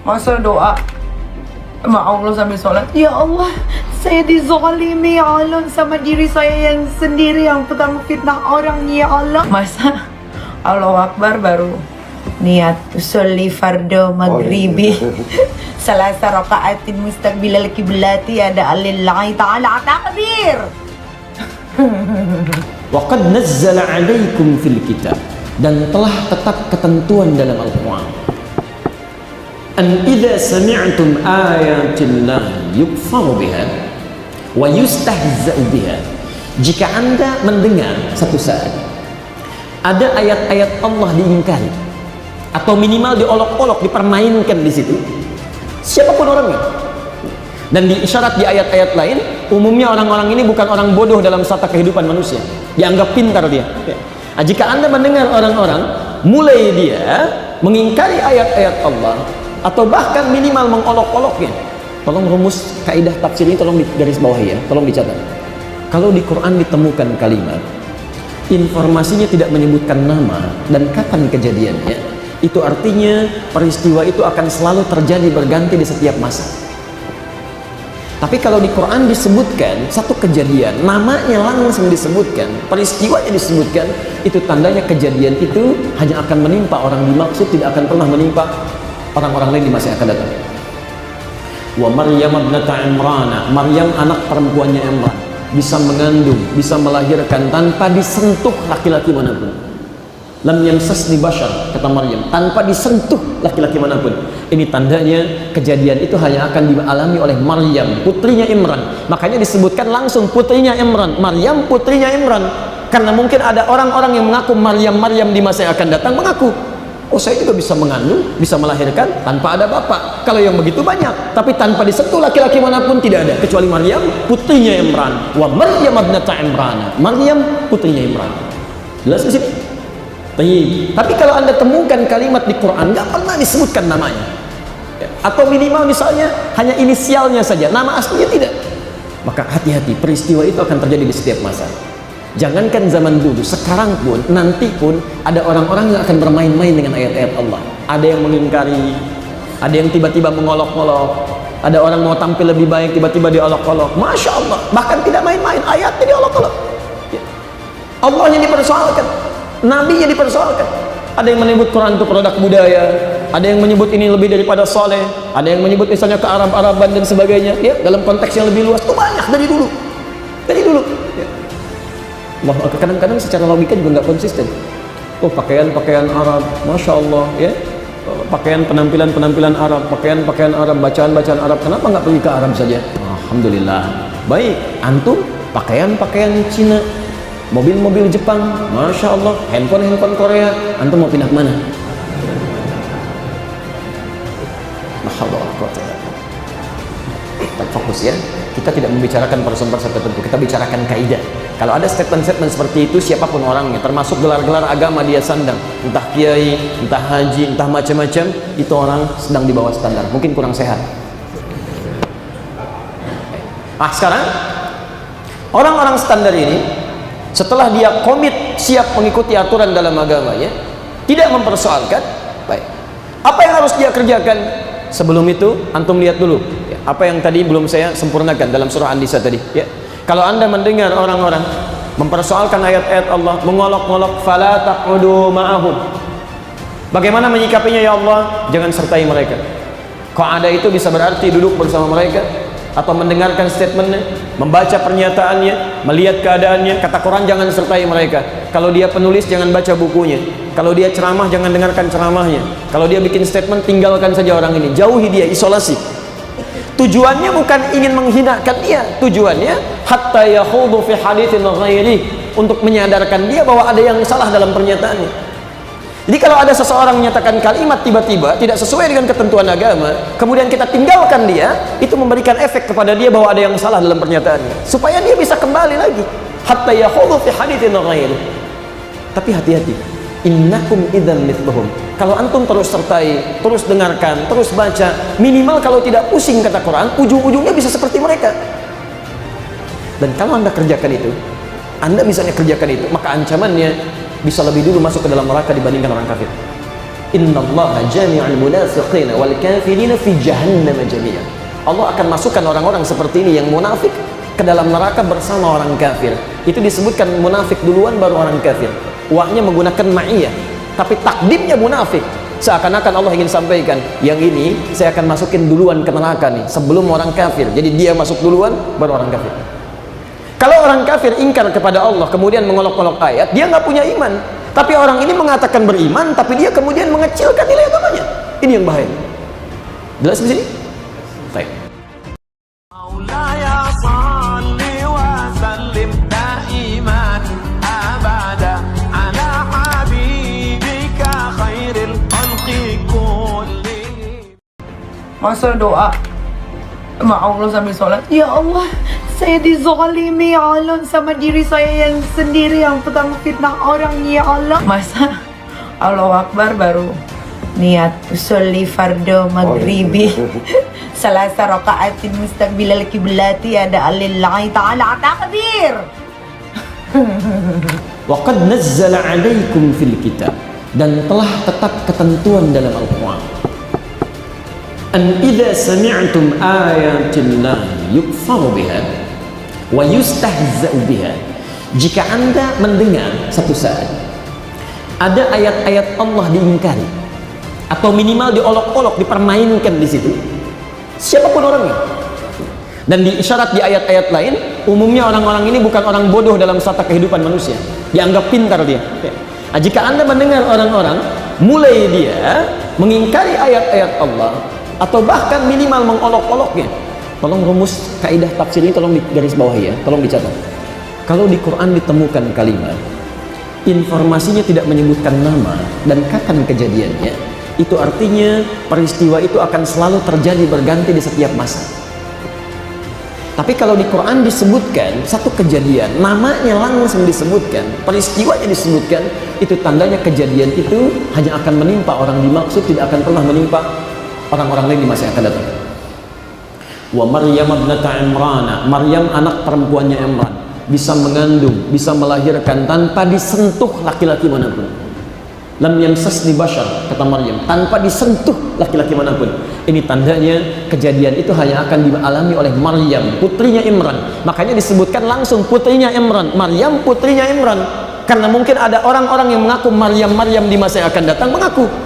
Masa doa sama Allah sambil sholat, ya Allah, saya dizalimi ya Allah, sama diri saya yang sendiri yang petang fitnah orang ya Allah. Masa Allahu Akbar baru niat usolli fardu maghribi salasa raka'atin mustaqbilal qiblati ada alillahi ta'ala takbir. Wa qad nazzala 'alaikum fil kitab, dan telah tetap ketentuan dalam Al-Qur'an, an idza sami'tum ayatillah yukfaru biha wa yustahza'u biha, jika Anda mendengar satu saat ada ayat-ayat Allah diingkari atau minimal diolok-olok, dipermainkan di situ, siapapun orangnya. Dan diisyarat di ayat-ayat lain, umumnya orang-orang ini bukan orang bodoh dalam tata kehidupan manusia, dianggap pintar dia. Nah, jika Anda mendengar orang-orang mulai dia mengingkari ayat-ayat Allah atau bahkan minimal mengolok-oloknya, tolong rumus kaidah tafsir ini tolong garis bawahi ya, tolong dicatat. Kalau di Quran ditemukan kalimat informasinya tidak menyebutkan nama dan kapan kejadiannya, itu artinya peristiwa itu akan selalu terjadi berganti di setiap masa. Tapi kalau di Quran disebutkan satu kejadian, namanya langsung disebutkan, peristiwanya disebutkan, itu tandanya kejadian itu hanya akan menimpa orang dimaksud, tidak akan pernah menimpa orang-orang lain di masa yang akan datang. Wa Maryam ibnata Imran, Maryam anak perempuannya Imran, bisa mengandung, bisa melahirkan tanpa disentuh laki-laki manapun. Lam yamsasni bashar, kata Maryam, tanpa disentuh laki-laki manapun. Ini tandanya kejadian itu hanya akan dialami oleh Maryam, putrinya Imran. Makanya disebutkan langsung putrinya Imran, Maryam putrinya Imran. Karena mungkin ada orang-orang yang mengaku Maryam di masa yang akan datang mengaku, oh saya juga bisa mengandung, bisa melahirkan tanpa ada bapak. Kalau yang begitu banyak, tapi tanpa disentuh laki-laki manapun tidak ada, kecuali Maryam putrinya Imran. Wa Maryam ibnata Imran, Maryam putrinya Imran. Jelas di sini? Tapi kalau Anda temukan kalimat di Quran nggak pernah disebutkan namanya, atau minimal misalnya hanya inisialnya saja, nama aslinya tidak, maka hati-hati, peristiwa itu akan terjadi di setiap masa. Jangankan zaman dulu, sekarang pun, nanti pun ada orang-orang yang akan bermain-main dengan ayat-ayat Allah. Ada yang mengingkari, ada yang tiba-tiba mengolok-olok, ada orang mau tampil lebih baik tiba-tiba diolok-olok. Masya Allah, bahkan tidak main-main, ayatnya diolok-olok. Allah yang dipersoalkan, Nabi yang dipersoalkan. Ada yang menyebut Quran itu produk budaya, ada yang menyebut ini lebih daripada soleh, ada yang menyebut misalnya ke Arab-Araban dan sebagainya, ya, dalam konteks yang lebih luas. Itu banyak dari dulu, ya. Wah, kadang-kadang secara logika juga nggak konsisten. Oh, pakaian Arab, Masya Allah, ya, pakaian penampilan Arab, pakaian Arab, bacaan Arab, kenapa nggak pergi ke Arab saja? Alhamdulillah. Baik, antum pakaian Cina, mobil Jepang, Masya Allah, handphone Korea, antum mau pindah kemana? Kita fokus ya, kita tidak membicarakan person-person tertentu, kita bicarakan kaidah. Kalau ada statement-statement seperti itu, siapapun orangnya, termasuk gelar-gelar agama dia sandang, entah kiai, entah haji, entah macam-macam, itu orang sedang di bawah standar, mungkin kurang sehat. Nah, sekarang orang-orang standar ini, setelah dia komit siap mengikuti aturan dalam agamanya, tidak mempersoalkan, baik, apa yang harus dia kerjakan? Sebelum itu antum lihat dulu ya, apa yang tadi belum saya sempurnakan dalam surah An-Nisa tadi ya. Kalau Anda mendengar orang-orang mempersoalkan ayat-ayat Allah, mengolok-olok, fala taqudu ma'ahum, bagaimana menyikapinya ya Allah? Jangan sertai mereka. Qa'ada itu bisa berarti duduk bersama mereka, atau mendengarkan statementnya, membaca pernyataannya, melihat keadaannya. Kata Quran, jangan sertai mereka. Kalau dia penulis, jangan baca bukunya. Kalau dia ceramah, jangan dengarkan ceramahnya. Kalau dia bikin statement, tinggalkan saja orang ini, jauhi dia, isolasi. Tujuannya bukan ingin menghinakan dia, tujuannya hatta yakhudu fi haditsin ghairi, untuk menyadarkan dia bahwa ada yang salah dalam pernyataannya. Jadi kalau ada seseorang menyatakan kalimat tiba-tiba tidak sesuai dengan ketentuan agama, kemudian kita tinggalkan dia, itu memberikan efek kepada dia bahwa ada yang salah dalam pernyataannya, supaya dia bisa kembali lagi hatta yakhudu fi haditsin ghairi. Tapi hati-hati, innakum idzan mithluhum. Kalau antum terus sertai, terus dengarkan, terus baca, minimal kalau tidak pusing kata Quran, ujung-ujungnya bisa seperti mereka. Dan kalau Anda kerjakan itu, Anda misalnya kerjakan itu, maka ancamannya bisa lebih dulu masuk ke dalam neraka dibandingkan orang kafir. innallaha jami'ul munafiqina wal kafirina fi jahannam jami'an. Allah akan masukkan orang-orang seperti ini yang munafik ke dalam neraka bersama orang kafir. Itu disebutkan munafik duluan baru orang kafir. Wahnya menggunakan ma'iyah, tapi takdimnya munafik. Seakan-akan Allah ingin sampaikan, yang ini saya akan masukin duluan ke neraka nih, sebelum orang kafir. Jadi dia masuk duluan baru orang kafir. Kalau orang kafir ingkar kepada Allah kemudian mengolok-olok ayat, dia nggak punya iman. Tapi orang ini mengatakan beriman, tapi dia kemudian mengecilkan nilai agamanya. Ini yang bahaya. Jelas di sini? Baik. Masa doa sama Allah sambil sholat, ya Allah, saya dizalimi ya Allah sama diri saya yang sendiri yang petang fitnah orang ya Allah. Masa Allahu Akbar baru niat usolli fardu maghribi salasa raka'atin mustaqbilal kiblati ada alillahi ta'ala takbir. Wa qad nazzala 'alaikum fil kitab, dan telah tetap ketentuan dalam Al-Qur'an, an idza sami'tum ayatillah yukfaru biha wa yustahza'u biha, jika Anda mendengar satu saat ada ayat-ayat Allah diingkari atau minimal diolok-olok, dipermainkan di situ, siapapun orangnya. Dan diisyarat di ayat-ayat lain, umumnya orang-orang ini bukan orang bodoh dalam strata kehidupan manusia, dianggap pintar dia. Nah, jika Anda mendengar orang-orang mulai dia mengingkari ayat-ayat Allah atau bahkan minimal mengolok-oloknya, tolong rumus kaidah tafsir ini tolong digaris bawahi ya, tolong dicatat. Kalau di Quran ditemukan kalimat informasinya tidak menyebutkan nama dan kapan kejadiannya, itu artinya peristiwa itu akan selalu terjadi berganti di setiap masa. Tapi kalau di Quran disebutkan satu kejadian, namanya langsung disebutkan, peristiwanya disebutkan, itu tandanya kejadian itu hanya akan menimpa orang dimaksud, tidak akan pernah menimpa orang-orang lain di masa yang akan datang. Wa Maryam ibnata Imran, Maryam anak perempuannya Imran, bisa mengandung, bisa melahirkan tanpa disentuh laki-laki manapun. Lam yamsasni bashar, kata Maryam, tanpa disentuh laki-laki manapun. Ini tandanya kejadian itu hanya akan dialami oleh Maryam, putrinya Imran. Makanya disebutkan langsung putrinya Imran, Maryam putrinya Imran. Karena mungkin ada orang-orang yang mengaku Maryam di masa yang akan datang mengaku